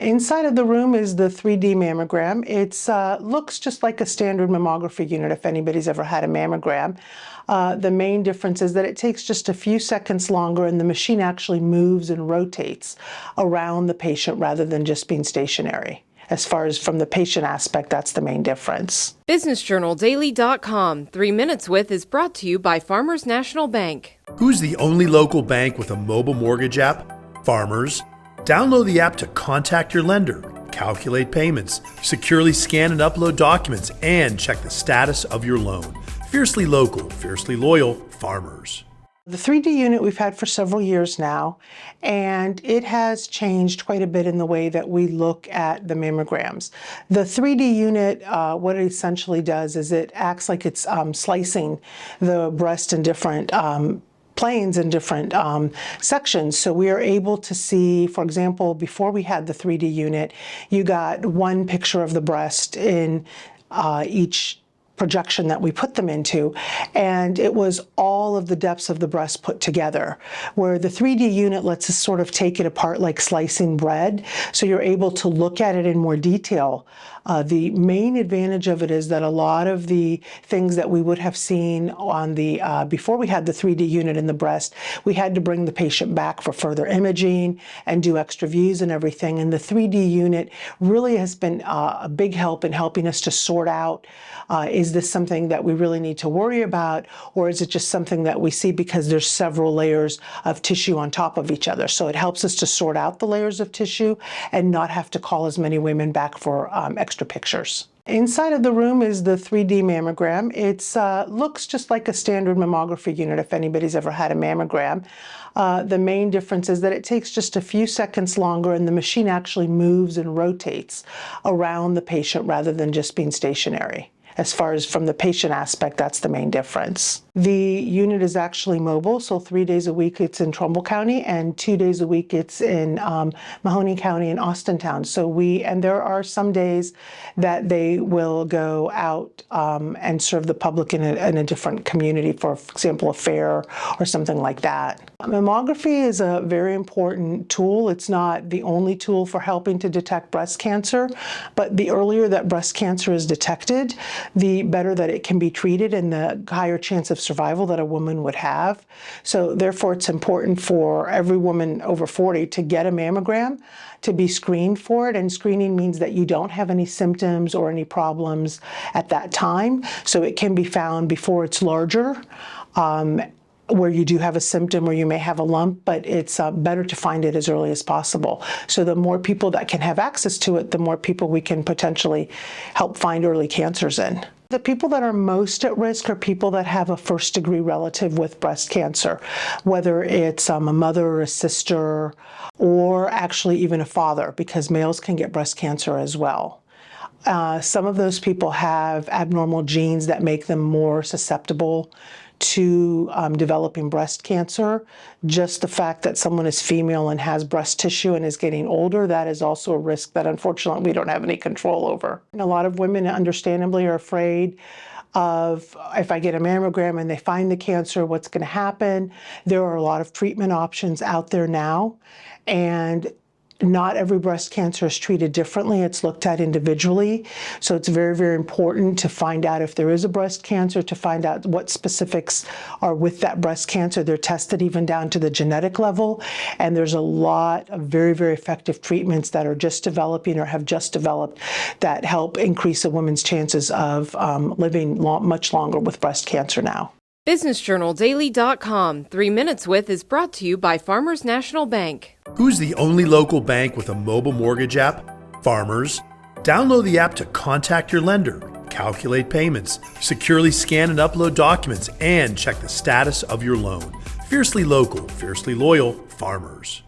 Inside of the room is the 3D mammogram. It looks just like a standard mammography unit if anybody's ever had a mammogram. The main difference is that it takes just a few seconds longer and the machine actually moves and rotates around the patient rather than just being stationary. As far as from the patient aspect, that's the main difference. BusinessJournalDaily.com 3 Minutes With is brought to you by Farmers National Bank. Who's the only local bank with a mobile mortgage app? Farmers. Download the app to contact your lender, calculate payments, securely scan and upload documents, and check the status of your loan. Fiercely local, fiercely loyal, Farmers. The 3D unit we've had for several years now, and it has changed quite a bit in the way that we look at the mammograms. The 3D unit, what it essentially does is it acts like it's slicing the breast in different planes in different sections. So we are able to see, for example, before we had the 3D unit, you got one picture of the breast in each projection that we put them into, and it was all of the depths of the breast put together, where the 3D unit lets us sort of take it apart like slicing bread, so you're able to look at it in more detail. The main advantage of it is that a lot of the things that we would have seen on the before we had the 3D unit in the breast, we had to bring the patient back for further imaging and do extra views and everything, and the 3D unit really has been a big help in helping us to sort out, is this something that we really need to worry about, or is it just something that we see because there's several layers of tissue on top of each other? So it helps us to sort out the layers of tissue and not have to call as many women back for extra pictures. Inside of the room is the 3D mammogram. It looks just like a standard mammography unit if anybody's ever had a mammogram. The main difference is that it takes just a few seconds longer and the machine actually moves and rotates around the patient rather than just being stationary. As far as from the patient aspect, that's the main difference. The unit is actually mobile, so 3 days a week it's in Trumbull County and 2 days a week it's in Mahoning County and AUSTINTOWN. So and there are some days that they will go out and serve the public in a different community, for example, a fair or something like that. Mammography is a very important tool. It's not the only tool for helping to detect breast cancer, but the earlier that breast cancer is detected, the better that it can be treated and the higher chance of survival that a woman would have. So therefore, it's important for every woman over 40 to get a mammogram, to be screened for it. And screening means that you don't have any symptoms or any problems at that time. So it can be found before it's larger, where you do have a symptom or you may have a lump, but it's better to find it as early as possible. So the more people that can have access to it, the more people we can potentially help find early cancers in. The people that are most at risk are people that have a first-degree relative with breast cancer, whether it's a mother or a sister, or actually even a father, because males can get breast cancer as well. Some of those people have abnormal genes that make them more susceptible to developing breast cancer. Just the fact that someone is female and has breast tissue and is getting older, that is also a risk that unfortunately we don't have any control over. And a lot of women understandably are afraid of, if I get a mammogram and they find the cancer, what's going to happen? There are a lot of treatment options out there now, and not every breast cancer is treated differently. It's looked at individually. So it's very, very important to find out if there is a breast cancer, to find out what specifics are with that breast cancer. They're tested even down to the genetic level. And there's a lot of very, very effective treatments that are just developing or have just developed that help increase a woman's chances of living much longer with breast cancer now. BusinessJournalDaily.com 3 Minutes With is brought to you by Farmers National Bank. Who's the only local bank with a mobile mortgage app? Farmers. Download the app to contact your lender, calculate payments, securely scan and upload documents, and check the status of your loan. Fiercely local, fiercely loyal, Farmers.